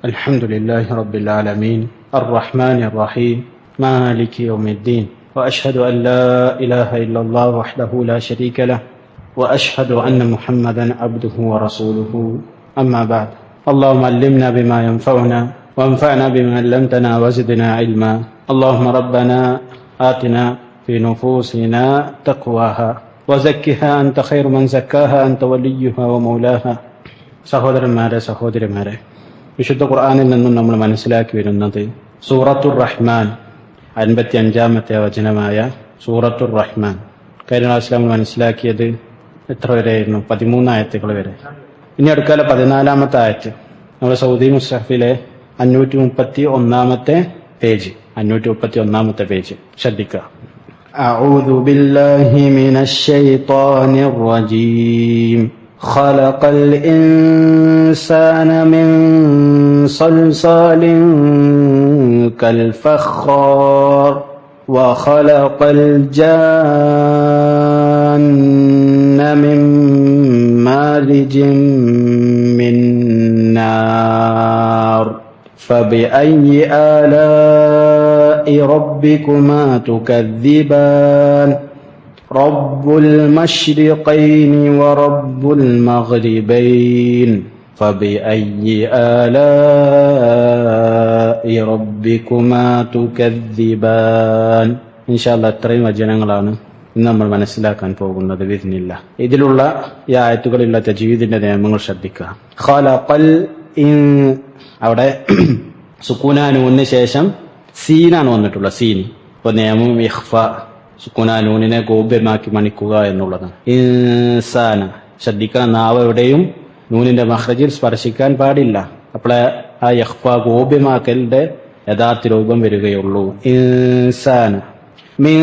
الحمد لله رب العالمين الرحمن الرحيم مالك يوم الدين وأشهد أن لا إله إلا الله وحده لا شريك له وأشهد أن محمدا عبده ورسوله أما بعد اللهم علمنا بما ينفعنا وانفعنا بما علمتنا وزدنا علما اللهم ربنا آتنا في نفوسنا تقواها وزكها أنت خير من زكاها أنت وليها ومولاها സഹോദരന്മാരെ വിശുദ്ധ ഖുർആനിൽ നിന്നും നമ്മൾ മനസ്സിലാക്കി വരുന്നത് സൂറത്തുർ റഹ്മാൻ 55-ാമത്തെ വചനമായ സൂറത്തുർ റഹ്മാൻ. കഴിഞ്ഞ ക്ലാസ്സിൽ നമ്മൾ മനസ്സിലാക്കിയത് എത്ര വരെയായിരുന്നു? 13 ആയത്തുകൾ വരെ. ഇനി അടുക്കാല 14-ാമത്തെ ആയത്ത് നമ്മുടെ സൗദി മുസ്ഹഫിലെ 531-ാമത്തെ പേജ്. 531-ാമത്തെ പേജ് ശ്രദ്ധിക്കുക. അഊദു ബില്ലാഹി മിനശ് ശൈത്വാനിർ റജീം. خلق الإنسان من صلصال كالفخار وخلق الجان من مارج من نار فبأي آلاء ربكما تكذبان رب المشرقين ورب المغربين فبأي آلاء ربكما تكذبان. ഇൻഷാല്ലാ ഇത്രയും വചനങ്ങളാണ് ഇന്ന് നമ്മൾ മനസ്സിലാക്കാൻ പോകുന്നത് ബിഇദ്നില്ലാ. ഇതിലുള്ള ഈ ആയത്തുകളിലുള്ള തജ്വീദിന്റെ നിയമങ്ങൾ ശ്രദ്ധിക്കുക. ഖലഖൽ അവിടെ സുക്കൂനാനൂന് ശേഷം സീനാണ് വന്നിട്ടുള്ളത്. സീനി ഇപ്പൊ നിയമം ഇഖ്ഫാ സുക്കൂനാനൂനിനെ ഗോപ്യമാക്കി മണിക്കുക എന്നുള്ളതാണ്. ഇൻസാന ശ്രദ്ധിക്കണം, നാവ് എവിടെയും നൂനിന്റെ മഖ്റജിൽ സ്പർശിക്കാൻ പാടില്ല. അപ്പോഴേ ആ യഖ്ഫ ഗോപ്യമാക്കലിന്റെ യഥാർത്ഥ രൂപം വരികയുള്ളൂ. ഇൻസാന മിൻ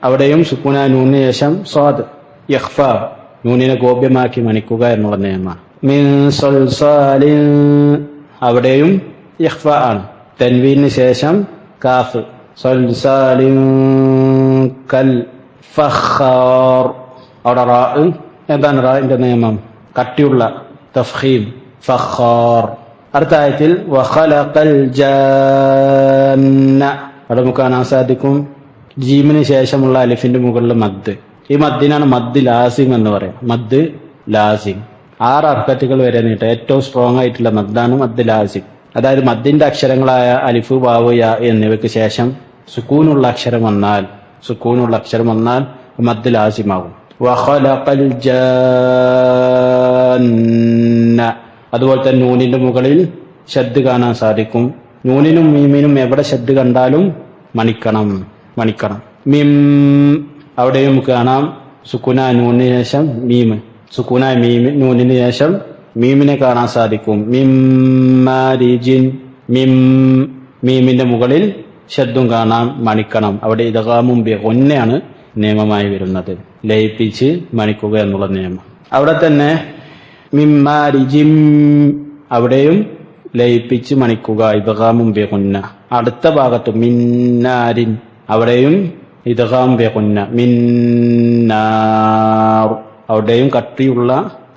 അവിടെയും സുക്കൂനാനൂനിന് ശേഷം സ്വാദ് യഖ്ഫ നൂനിനെ ഗോപ്യമാക്കി മണിക്കുക എന്നുള്ള നിയമമാണ്. മിൻ സൽസാലിൻ അവിടെയും യഖ്ഫ ആണ്. തൻവീനു ശേഷം കാഫ് സൽസാലിൻ കൽ ഫഖാർ. അവിടെ റാ എന്താണ്? റാഇന്റെ നിയമം കട്ടിയുള്ള തഫ്ഖീം ഫഖാർ. അടുത്ത ആയത്തിൽ വഖലഖൽ ജാന്ന അവിടെ നമുക്ക് കാണാൻ സാധിക്കും ജീമിന് ശേഷമുള്ള അലിഫിന്റെ മുകളിൽ മദ്. ഈ മദ്ദിനാണ് മദ് ലാസിം എന്ന് പറയാം. മദ് ലാസിം 6 അർക്കത്തുകൾ വരെ നീട്ടും. ഏറ്റവും സ്ട്രോങ് ആയിട്ടുള്ള മദ്ദാണ് മദ് ലാസിം. അതായത് മദ്ദിന്റെ അക്ഷരങ്ങളായ അലിഫ് വാവ് യാ എന്നിവയ്ക്ക് ശേഷം സുക്കൂനുള്ള അക്ഷരം വന്നാൽ മദ് ലാസിമാകും. വഖലഖൽ ജാന്ന അതുപോലെ തന്നെ നൂനിന്റെ മുകളിൽ ശബ്ദ് കാണാൻ സാധിക്കും. നൂനിനും മീമിനും എവിടെ ശബ്ദ് കണ്ടാലും മണിക്കണം. മിം അവിടെയും കാണാം സുക്കൂനായ നൂനിന് ശേഷം മീമ്. സുക്കൂനായ നൂനിന് ശേഷം മീമിനെ കാണാൻ സാധിക്കും. മിം മാരിജിൻ മീമിന്റെ മുകളിൽ ശബ്ദം കാണാം, മണിക്കണം. അവിടെ ഇദ്ഗാമും ബിഗുന്നയാണ് നിയമമായി വരുന്നത്. ലയിപ്പിച്ച് മണിക്കുക എന്നുള്ള നിയമം. അവിടെ തന്നെ മിമ്മാരിജിം അവിടെയും ലയിപ്പിച്ച് മണിക്കുക, ഇദ്ഗാമും ബിഗുന്ന. അടുത്ത ഭാഗത്ത് മിന്നാരിൻ അവിടെയും ഇദ്ഗാം ബിഗുന്ന. മിന്നാർ അവിടെയും കട്ടിയുള്ള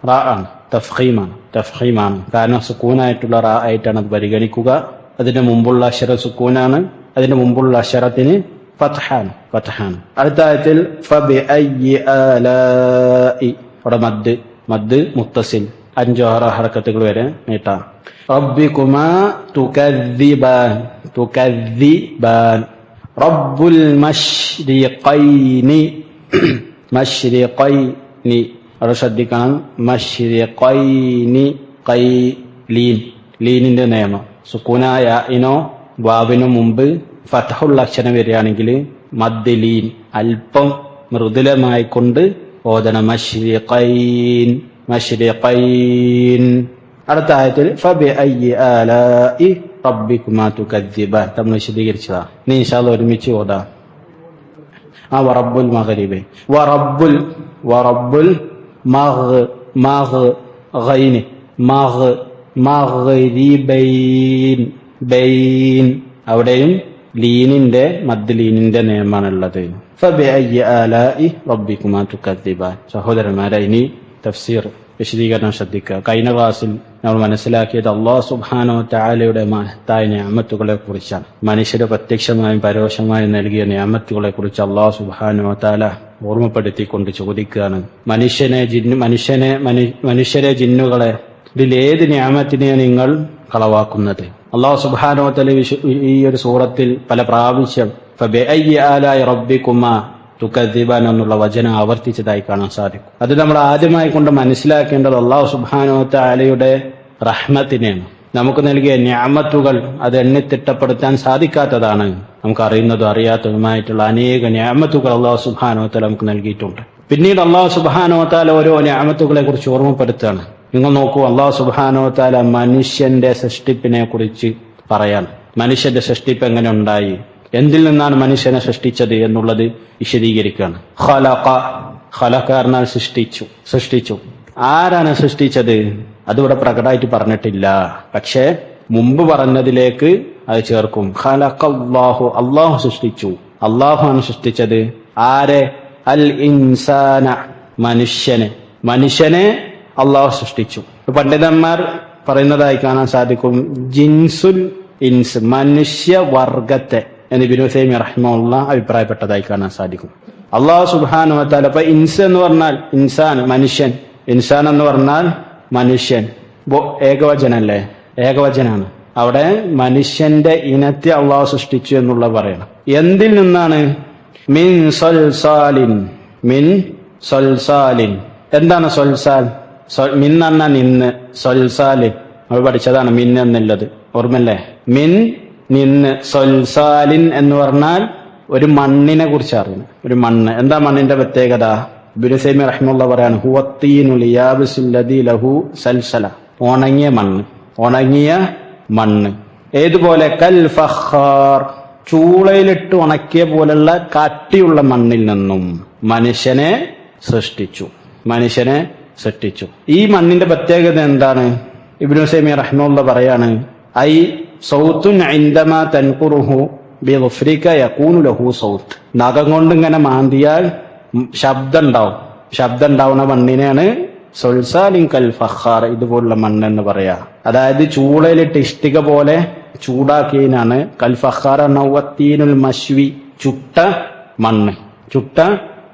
റാ ആണ്, തഫ്ഖീമാണ്. കാരണം സുക്കൂനായിട്ടുള്ള റാ ആയിട്ടാണ് അത് പരിഗണിക്കുക. അതിന്റെ മുമ്പുള്ള അക്ഷരം സുക്കൂനാണ്, അതിന്റെ മുമ്പുള്ള അക്ഷരത്തിന് ഫത്ഹാണ്. അടുത്ത ആയത്തിൽ ഫബിഅയ്യി ആലാഇ അവിടെ മദ് മുത്തസിൽ 5 ഹർക്കത്തുകൾ വരെ നീട്ടാം. റബ്ബികുമാ തുകദ്ദിബാൻ റബ്ബുൽ മശ്രിഖൈനി അവിടെ ശ്രദ്ധിക്കണം. മശ്രിഖൈനി ലീനിന്റെ നിയമം. സുക്കൂനായ ഇനോ വാവിനു മുമ്പ് ഫതഹുള്ള അക്ഷരം വരികയാണെങ്കിൽ മദ് ലീൻ അല്പം മൃദുലമായി കൊണ്ട് ഓതണം. മശ്രിഖൈൻ. അടുത്ത ആയത്തിൽ ഫബിഅയ്യി ആലാഇ റബ്ബികുമാ തുകദ്ദിബാൻ നമ്മൾ വിശദീകരിച്ചതാ. ഇനി ഇൻഷാ അല്ലാഹ് ഒരുമിച്ച് ഓതാം. വറബ്ബുൽ മഗ്രിബി വറബ്ബുൽ മഗ്രിബൈൻ അവിടെയും മദ് ലീനിന്റെ നിയമമാണുള്ളത്. ഫബിഅയ്യി ആലാഇ റബ്ബികുമാ തുകദ്ദിബാൻ. സഹോദരന്മാരെ, ഇനി തഫ്സീർ വിശദീകരണം ശ്രദ്ധിക്കുക. കഴിഞ്ഞ ക്ലാസ്സിൽ നമ്മൾ മനസ്സിലാക്കിയത് അല്ലാഹു സുബ്ഹാനഹു വ തആലയുടെ മഹത്തായ നിഅമത്തുകളെ കുറിച്ചാണ്. മനുഷ്യരെ പ്രത്യക്ഷമായും പരോക്ഷമായും നൽകിയ നിഅമത്തുകളെ കുറിച്ച് അല്ലാഹു സുബ്ഹാനഹു വ തആല ഓർമ്മപ്പെടുത്തിക്കൊണ്ട് ചോദിക്കുകയാണ്, മനുഷ്യരെ ജിന്നുകളെ ഇതിലേത് നിഅമത്തിനെ നിങ്ങൾ കളവാക്കുന്നത്? അല്ലാഹു സുബ്ഹാനഹു വ തആല ഈ ഒരു സൂറത്തിൽ പല പ്രാവശ്യം ഫബിഅയ്യി ആലാഇ റബ്ബികുമാ തുകദ്ദിബാൻ എന്നുള്ള വചനം ആവർത്തിച്ചതായി കാണാൻ സാധിക്കും. അത് നമ്മൾ ആദ്യമായി കൊണ്ട് മനസ്സിലാക്കേണ്ടത് അല്ലാഹു സുബ്ഹാനഹു വ തആലയുടെ റഹ്മത്തിനെയാണ്. നമുക്ക് നൽകിയ നിഅമത്തുകൾ അത് എണ്ണിത്തിട്ടപ്പെടുത്താൻ സാധിക്കാത്തതാണ്. നമുക്ക് അറിയുന്നതും അറിയാത്തതുമായിട്ടുള്ള അനേക നിഅമത്തുകൾ അല്ലാഹു സുബ്ഹാനഹു വ തആല നമുക്ക് നൽകിയിട്ടുണ്ട്. പിന്നീട് അല്ലാഹു സുബ്ഹാനഹു വ തആല ഓരോ നിഅമത്തുകളെ കുറിച്ച് ഓർമ്മപ്പെടുത്തുകയാണ്. നിങ്ങൾ നോക്കൂ, അല്ലാഹു സുബ്ഹാനഹു വ തആല മനുഷ്യന്റെ സൃഷ്ടിപ്പിനെ കുറിച്ച് പറയാണ്. മനുഷ്യന്റെ സൃഷ്ടിപ്പ് എങ്ങനെ ഉണ്ടായി, എന്തിൽ നിന്നാണ് മനുഷ്യനെ സൃഷ്ടിച്ചത് എന്നുള്ളത് വിശദീകരിക്കുകയാണ്. ഖലഖ പറഞ്ഞാൽ സൃഷ്ടിച്ചു. ആരാണ് സൃഷ്ടിച്ചത്? അതിവിടെ പ്രകടമായിട്ട് പറഞ്ഞിട്ടില്ല, പക്ഷേ മുമ്പ് പറഞ്ഞതിലേക്ക് അത് ചേർക്കും. ഖലഖല്ലാഹു, അല്ലാഹു സൃഷ്ടിച്ചു. അല്ലാഹുവാണ് സൃഷ്ടിച്ചത്. ആരെ? അൽ ഇൻസാന, മനുഷ്യനെ അല്ലാഹു സൃഷ്ടിച്ചു. പണ്ഡിതന്മാർ പറയുന്നതായി കാണാൻ സാധിക്കും, ജിൻസുൽ ഇൻസ്, മനുഷ്യവർഗത്തെ എന്ന് ഇബ്നു തൈമിയ്യ റഹിമഹുല്ലാഹ് അഭിപ്രായപ്പെട്ടതായി കാണാൻ സാധിക്കും. അല്ലാഹു സുബ്ഹാനഹു വ തആല ഇപ്പൊ ഇൻസ് എന്ന് പറഞ്ഞാൽ ഇൻസാൻ, മനുഷ്യൻ. ഇൻസാൻ എന്ന് പറഞ്ഞാൽ മനുഷ്യൻ, ഏകവചനല്ലേ? ഏകവചനാണ്. അവിടെ മനുഷ്യന്റെ ഇനത്തെ അല്ലാഹു സൃഷ്ടിച്ചു എന്നുള്ള പറയണം. എന്തിൽ നിന്നാണ്? മിൻ സൽസാലിൻ. എന്താണ് സൽസാൽ? മിൻ പറഞ്ഞാൽ നിന്ന്, സൽസാലിൻ നമ്മൾ പഠിച്ചതാണ് മിൻ എന്നുള്ളത്, ഓർമ്മല്ലേ? നിന്ന് സൽസാലിൻ എന്ന് പറഞ്ഞാൽ ഒരു മണ്ണിനെ കുറിച്ച് അറിയുന്നത്. ഒരു മണ്ണ്. എന്താ മണ്ണിന്റെ പ്രത്യേകത? ഇബ്നു തൈമിയ്യ റഹിമഹുല്ലാഹ് പറയാണ്, ഹുവത്തീനുൽ യാബിസുൽ ലദീ ലഹു സൽസല, ഉണങ്ങിയ മണ്ണ്. ഏതുപോലെ? കൽ ഫഖാർ, ചൂളയിലിട്ട് ഉണക്കിയ പോലുള്ള കട്ടിയുള്ള മണ്ണിൽ നിന്നും മനുഷ്യനെ സൃഷ്ടിച്ചു. ഈ മണ്ണിന്റെ പ്രത്യേകത എന്താണ്? ഇബ്നു തൈമിയ്യ റഹിമഹുല്ലാഹ് പറയാണ്, ഐ സൗത്തുൻ ഇൻദമാ തൻഖുറുഹു ബിഗ്ഫരിക യകൂനു ലഹു സൗത്ത്. നഖം കൊണ്ട് ഇങ്ങനെ മാന്തിയാൽ ശബ്ദം ഉണ്ടാവുന്ന മണ്ണിനെയാണ് സൽസാലിൻ കൽ ഫഖാർ, ഇതുപോലുള്ള മണ്ണെന്ന് പറയാ. അതായത് ചൂളയിലിട്ട് ഇഷ്ടിക പോലെ ചൂടാക്കിയതിനാണ് കൽ ഫഖാർ നവത്തീനുൽ മശ്വി, ചുട്ട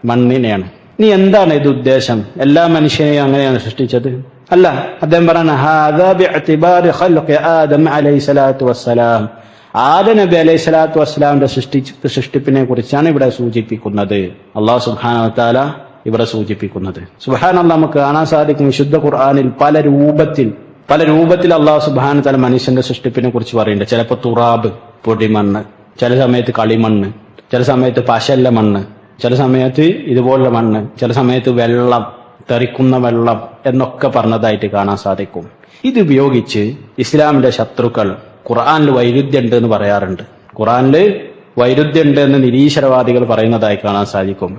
മണ്ണിനെയാണ്. ഇനി എന്താണ് ഇത് ഉദ്ദേശം? എല്ലാ മനുഷ്യനെയും അങ്ങനെയാണ് സൃഷ്ടിച്ചത്? അല്ല. അദ്ദേഹം പറയുന്നത് ഹാദാ ബിഅ്തിബാരി ഖൽഖി ആദം അലൈഹിസ്സലാത്തു വസ്സലാം, ആദം നബി അലൈഹിസ്സലാത്തു വസ്സലാമിന്റെ സൃഷ്ടിപ്പിനെ കുറിച്ചാണ് ഇവിടെ സൂചിപ്പിക്കുന്നത്. അല്ലാഹു സുബ്ഹാനഹു വ തആല ഇവിടെ സൂചിപ്പിക്കുന്നത്. സുബ്ഹാനല്ലാഹ്, നമുക്ക് കാണാൻ സാധിക്കും വിശുദ്ധ ഖുർആനിൽ പല രൂപത്തിൽ അല്ലാഹു സുബ്ഹാനഹു വ തആല മനുഷ്യന്റെ സൃഷ്ടിപ്പിനെ കുറിച്ച് പറയുന്നുണ്ട്. ചിലപ്പോൾ തുറാബ്, പൊടിമണ്ണ്, ചില സമയത്ത് കളിമണ്ണ്, ചില സമയത്ത് പശല്ല മണ്ണ്, ചില സമയത്ത് ഇതുപോലുള്ള മണ്ണ്, ചില സമയത്ത് വെള്ളം, തെറിക്കുന്ന വെള്ളം എന്നൊക്കെ പറഞ്ഞതായിട്ട് കാണാൻ സാധിക്കും. ഇത് ഉപയോഗിച്ച് ഇസ്ലാമിന്റെ ശത്രുക്കൾ ഖുർആനിൽ വൈരുദ്ധ്യമുണ്ട് എന്ന് പറയാറുണ്ട്. ഖുർആനിൽ വൈരുദ്ധ്യമുണ്ട് എന്ന് നിരീശ്വരവാദികൾ പറയുന്നതായി കാണാൻ സാധിക്കും.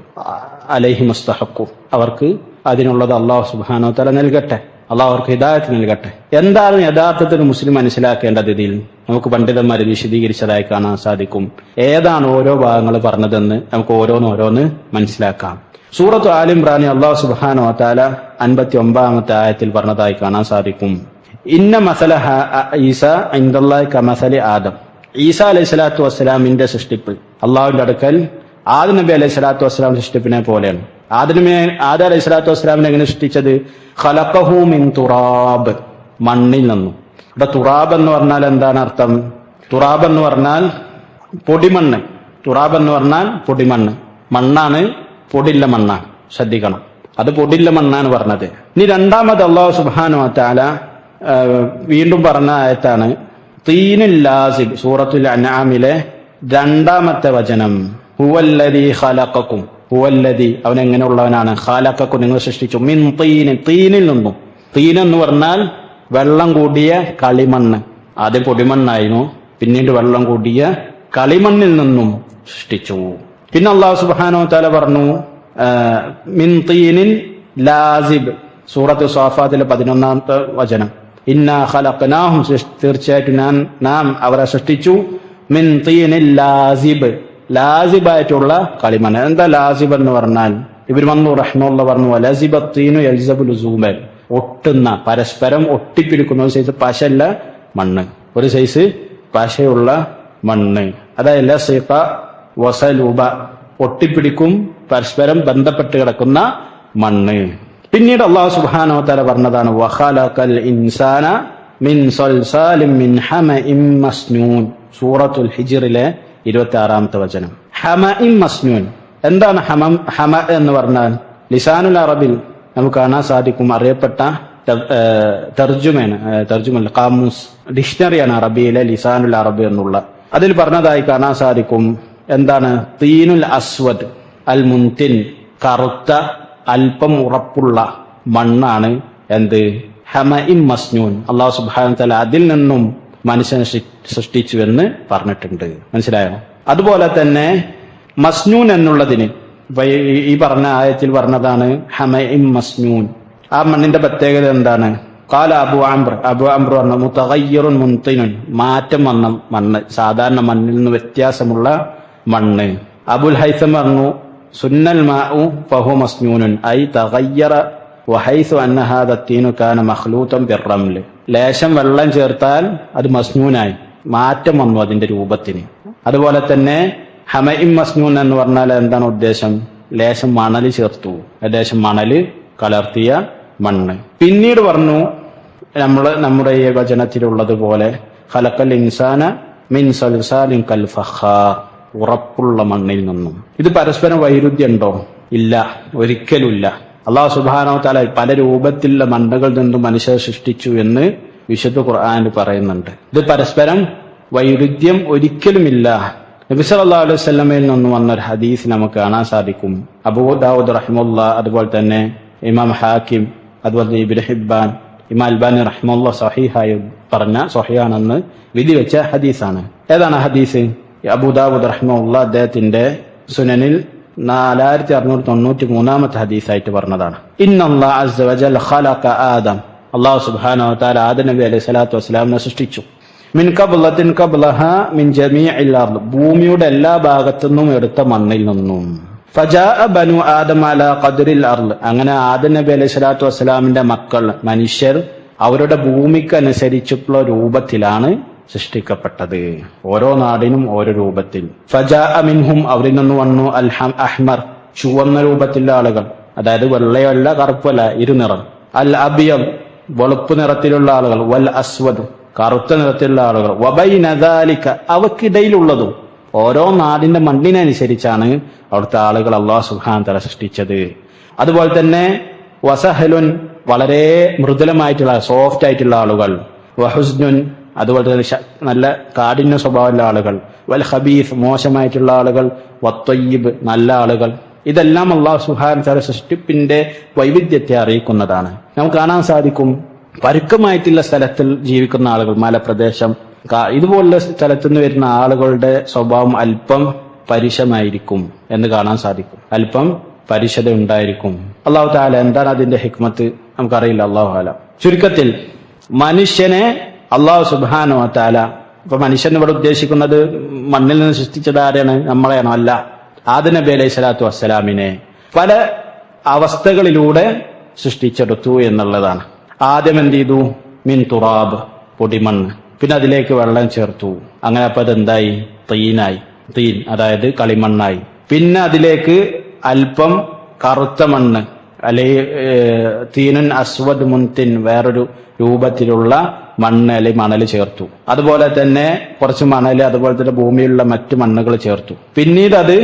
അലൈഹി മുസ്തഹഖു, അവർക്ക് അതിനുള്ളത് അല്ലാഹു സുബ്ഹാനഹു വ തആല നൽകട്ടെ, അല്ലാഹു അവർക്ക് ഹിദായത്ത് നൽകട്ടെ. എന്താണ് യഥാർത്ഥത്തിൽ മുസ്ലിം മനസ്സിലാക്കേണ്ടത്? ഇതിൽ നമുക്ക് പണ്ഡിതന്മാർ വിശദീകരിച്ചതായി കാണാൻ സാധിക്കും. ഏതാണ് ഓരോ ഭാഗങ്ങൾ പറഞ്ഞതെന്ന് നമുക്ക് ഓരോന്ന് മനസ്സിലാക്കാം. സൂറത്തു ആൽ ഇംറാനിൽ അല്ലാഹു സുബ്ഹാനഹു വ തആല 59-ാമത്തെ ആയത്തിൽ പറഞ്ഞതായി കാണാൻ സാധിക്കും, ഇന്ന മസല ഈസ ഇൻദല്ലാഹി കമസലി ആദം. ഈസാ അലൈഹിസ്സലാത്തു വസ്സലാമിന്റെ സൃഷ്ടിപ്പ് അള്ളാഹുവിന്റെ അടുക്കൽ ആദം നബി അലൈഹിസ്സലാത്തു വസ്സലാം സൃഷ്ടിപ്പിനെ പോലെയാണ്. ആദം അലൈഹിസ്സലാത്തു വസ്സലാമിനെ എങ്ങനെ സൃഷ്ടിച്ചത്? ഖലഖഹു മിൻ തുറാബ്, മണ്ണിൽ നിന്നും. ഇവിടെ തുറാബ് എന്ന് പറഞ്ഞാൽ എന്താണ് അർത്ഥം? തുറാബ് എന്ന് പറഞ്ഞാൽ പൊടിമണ്ണ്. തുറാബ് എന്ന് പറഞ്ഞാൽ പൊടിമണ്ണ്. മണ്ണാണ്, പൊടില്ല മണ്ണാണ്. ശ്രദ്ധിക്കണം, അത് പൊടില്ല മണ്ണാണ് പറഞ്ഞത്. ഇനി രണ്ടാമത് അല്ലാഹു സുബ്ഹാനഹു വ തആല വീണ്ടും പറഞ്ഞ ആയത്താണ് തീനുൽ ലാസിബ്, സൂറത്തുൽ അൻആമിലെ 2-ാമത്തെ വചനം. ഹുവല്ലദീ ഖലഖക്കും, ഹുവല്ലദീ അവൻ എങ്ങനെയുള്ളവനാണ്? ഖലഖക്കും, നിങ്ങൾ സൃഷ്ടിച്ചു. മിൻ തീനിൽ നിന്നും. തീൻ എന്ന് പറഞ്ഞാൽ വെള്ളം കൂടിയ കളിമണ്ണ്. ആദ്യം പൊടിമണ്ണായിരുന്നു, പിന്നീട് വെള്ളം കൂടിയ കളിമണ്ണിൽ നിന്നും സൃഷ്ടിച്ചു. പിന്നെ അല്ലാഹു സുബ്ഹാനഹു വ തആല പറഞ്ഞു മിൻ തീനിൻ ലാസിബ്, സൂറത്ത് സ്വാഫാത്തിലെ 11-ാമത്തെ വചനം. ഇന്നാ ഖലഖനാഹും, തീർച്ചയായിട്ടും നാം അവരെ സൃഷ്ടിച്ചു. മിൻ തീനിൽ ലാസിബ്, ലാസിബായിട്ടുള്ള കളിമണ്ണ്. എന്താ ലാസിബ് എന്ന് പറഞ്ഞാൽ? ഇബ്നു മൻസൂർ റഹിമഹുല്ലാഹ് പറഞ്ഞു, ലസിബത്തീനു യൽസബു ലുസൂമൻ, ഒട്ടുന്ന, പരസ്പരം ഒട്ടിപ്പിടിക്കുന്ന ഒരു സൈസ് പശല്ല മണ്ണ്, ഒരു സൈസ് പശയുള്ള മണ്ണ്. അതായത് ലസിഖ വസലുബ, ഒട്ടിപ്പിടിക്കും, പരസ്പരം ബന്ധപ്പെട്ട് കിടക്കുന്ന മണ്ണ്. പിന്നീട് അല്ലാഹു സുബ്ഹാനഹു വ തആല പറഞ്ഞതാണ് വഖലഖൽ ഇൻസാന മിൻ സൽസാലിൻ മിൻ ഹമഇൻ മസ്നൂൻ, സൂറത്തുൽ ഹിജ്റിലെ 26-ാമത്തെ വചനം. ഹമഇൻ മസ്നൂൻ, എന്താണ് ഹമ എന്ന് പറഞ്ഞാൽ? ലിസാനുൽ അറബിൽ നമുക്ക് കാണാൻ സാധിക്കും, അറിയപ്പെട്ട തർജുമല്ല ഖാമൂസ്, ഡിക്ഷണറിയാണ് അറബിയിലെ ലിസാനുൽ അറബ് എന്നുള്ള. അതിൽ പറഞ്ഞതായി കാണാൻ സാധിക്കും, എന്താണ്? തീനുൽ അസ്വദ് അൽ മുൻതിൻ, കറുത്ത അല്പം ഉറപ്പുള്ള മണ്ണാണ് എന്ത്? ഹമഇൻ മസ്നൂൻ. അല്ലാഹു സുബ്ഹാനഹു വ തആല അതിൽ നിന്നും മനുഷ്യനെ സൃഷ്ടിച്ചു എന്ന് പറഞ്ഞിട്ടുണ്ട്. മനസ്സിലായോ? അതുപോലെ തന്നെ മസ്നൂൻ എന്നുള്ളതിന് ഈ പറഞ്ഞ ആയത്തിൽ പറഞ്ഞതാണ് ഹമഇൻ മസ്നൂൻ. ആ മണ്ണിന്റെ പ്രത്യേകത എന്താണ്? ഖാല അബു അംർ പറഞ്ഞു മുതഗയ്യിറുൻ മുൻതിനുൻ, മാറ്റം വന്ന മണ്ണ്, സാധാരണ മണ്ണിൽ നിന്ന് വ്യത്യാസമുള്ള മണ്ണ്. അബുൽ ഹൈസം പറഞ്ഞു സുന്നൽ മാഉ ഫഹു മസ്നൂനുൻ ഐ തഗയ്യറ വഹൈസു അന്ന ഹാദ തീനു കാന മഖ്ലൂതൻ ബിർറംൽ. ലേശം വെള്ളം ചേർത്താൽ അത് മസ്നൂനായി, മാറ്റം വന്നു അതിന്റെ രൂപത്തിന്. അതുപോലെ തന്നെ ഹമഇൻ മസ്നൂൻ എന്ന് പറഞ്ഞാൽ എന്താണ് ഉദ്ദേശം? ലേശം മണല് ചേർത്തു, ലേശം മണല് കലർത്തിയ മണ്ണ്. പിന്നീട് പറഞ്ഞു നമ്മുടെ ഈ വചനത്തിലുള്ളതുപോലെ ഖലഖൽ ഇൻസാന മിൻ സൽസാലിൻ കൽ ഫഖാർ, ഉറപ്പുള്ള മണ്ണിൽ നിന്നും. ഇത് പരസ്പരം വൈരുദ്ധ്യം ഉണ്ടോ? ഇല്ല, ഒരിക്കലുമില്ല. അല്ലാഹു സുബ്ഹാനഹു വ തആല പല രൂപത്തിലുള്ള മണ്ണുകളിൽ നിന്നും മനുഷ്യരെ സൃഷ്ടിച്ചു എന്ന് വിശുദ്ധ ഖുർആനിൽ പറയുന്നുണ്ട്. ഇത് പരസ്പരം വൈരുദ്ധ്യം ഒരിക്കലുമില്ല. നബി സല്ലല്ലാഹു അലൈഹി വസല്ലമയിൽ നിന്ന് വന്ന ഒരു ഹദീസ് നമുക്ക് കാണാൻ സാധിക്കും. അബൂ ദാവൂദ് റഹിമഹുല്ലാ, അതുപോലെ തന്നെ ഇമാം ഹാക്കിം, അതുപോലെ തന്നെ ഇബ്നു ഹിബ്ബാൻ, ഇമാം അൽബാനി റഹിമഹുല്ലാ സഹീഹായി പറഞ്ഞ സഹീഹാണെന്ന് വിധി വെച്ച ഹദീസാണ്. ഏതാണ് ഹദീസ്? അബൂ ദാവൂദ് റഹിമഹുല്ലാ അദ്ദേഹത്തിന്റെ സുനനിൽ 4693-ാമത്തെ ഹദീസായിട്ട് പറഞ്ഞതാണ്. ഇന്നല്ലാഹ അസ്സ വജൽ ഖലഖ ആദം, അല്ലാഹു സുബ്ഹാനഹു വ തആല ആദം നബി അലൈഹി സ്വലാത്തു വസ്സലാമിനെ സൃഷ്ടിച്ചു. മിൻ ഖബ്ലത്തിൻ ഖബ്ലഹ മിൻ ജമീഇൽ അർദ്, ഭൂമിയുടെ എല്ലാ ഭാഗത്തുനിന്നും എടുത്ത മണ്ണിൽ നിന്നും. ഫജാഅ ബനു ആദം അലാ ഖദ്രിൽ അർദ്, അങ്ങനെ ആദം നബി അലൈഹി സ്വലാത്തു വസ്സലാമിന്റെ മക്കൾ മനുഷ്യർ അവരുടെ ഭൂമിക്കനുസരിച്ചുള്ള രൂപത്തിലാണ് സൃഷ്ടിക്കപ്പെട്ടത്. ഓരോ നാടിനും ഓരോ രൂപത്തിൽ. ഫജാഅ മിൻഹും, അവരിൽ നിന്ന് വന്നു അൽ അഹ്മർ, ചുവന്ന രൂപത്തിലുള്ള ആളുകൾ, അതായത് വെള്ളയല്ല കറുപ്പല്ല, ഇരുനിറം. അൽ അബിയദ്, വെളുപ്പ് നിറത്തിലുള്ള ആളുകൾ. വൽ അസ്വദ്, കറുത്ത നിറത്തിലുള്ള ആളുകൾ. വബൈന ദാലിക, അവക്കിടയിലുള്ളതും. ഓരോ നാടിന്റെ മണ്ണിനനുസരിച്ചാണ് അവിടുത്തെ ആളുകൾ അല്ലാഹു സുബ്ഹാനഹു വ തആല സൃഷ്ടിച്ചത്. അതുപോലെ തന്നെ വസഹലുൻ, വളരെ മൃദുലമായിട്ടുള്ള സോഫ്റ്റ് ആയിട്ടുള്ള ആളുകൾ. വഹുസ്നുൻ, അതുപോലെ തന്നെ നല്ല കാഠിന്യ സ്വഭാവമുള്ള ആളുകൾ. വൽ ഖബീസ്, മോശമായിട്ടുള്ള ആളുകൾ. വത്വയ്യിബ്, നല്ല ആളുകൾ. ഇതെല്ലാം അല്ലാഹു സുബ്ഹാനഹു വ തആല സൃഷ്ടിപ്പിന്റെ വൈവിധ്യത്തെ അറിയിക്കുന്നതാണ്. നമുക്ക് കാണാൻ സാധിക്കും, പരുക്കമായിട്ടുള്ള സ്ഥലത്തിൽ ജീവിക്കുന്ന ആളുകൾ, മലപ്രദേശം, ഇതുപോലുള്ള സ്ഥലത്തു നിന്ന് വരുന്ന ആളുകളുടെ സ്വഭാവം അല്പം പരുഷമായിരിക്കും എന്ന് കാണാൻ സാധിക്കും. അല്പം പരുഷത ഉണ്ടായിരിക്കും. അല്ലാഹു തആല എന്താണ് അതിന്റെ ഹിക്മത്ത് നമുക്കറിയില്ല, അല്ലാഹു ആലം. ചുരുക്കത്തിൽ മനുഷ്യനെ അല്ലാഹു സുബ്ഹാനഹു വ തആല, ഇപ്പൊ മനുഷ്യൻ ഇവിടെ ഉദ്ദേശിക്കുന്നത് മണ്ണിൽ നിന്ന് സൃഷ്ടിച്ചത് ആരെയാണ്? നമ്മളെയാണോ? അല്ല, ആദം നബി അലൈഹി സ്വലാത്തു വസ്സലാമിനെ പല അവസ്ഥകളിലൂടെ സൃഷ്ടിച്ചെടുത്തു എന്നുള്ളതാണ്. ആദ്യം എന്ത് ചെയ്തു? മിൻ തുറാബ്, പൊടിമണ്ണ്. പിന്നെ അതിലേക്ക് വെള്ളം ചേർത്തു. അങ്ങനെ അപ്പൊ അതെന്തായി? തീനായി. തീൻ അതായത് കളിമണ്ണായി. പിന്നെ അതിലേക്ക് അല്പം കറുത്ത മണ്ണ്, അല്ലെങ്കിൽ തീനുൻ അസ്വദ് മുൻതിൻ, വേറൊരു രൂപത്തിലുള്ള മണ്ണ് അല്ലെങ്കിൽ മണല് ചേർത്തു. അതുപോലെ തന്നെ കുറച്ച് മണല്, അതുപോലെ തന്നെ ഭൂമിയിലുള്ള മറ്റു മണ്ണുകൾ ചേർത്തു. പിന്നീട് അത്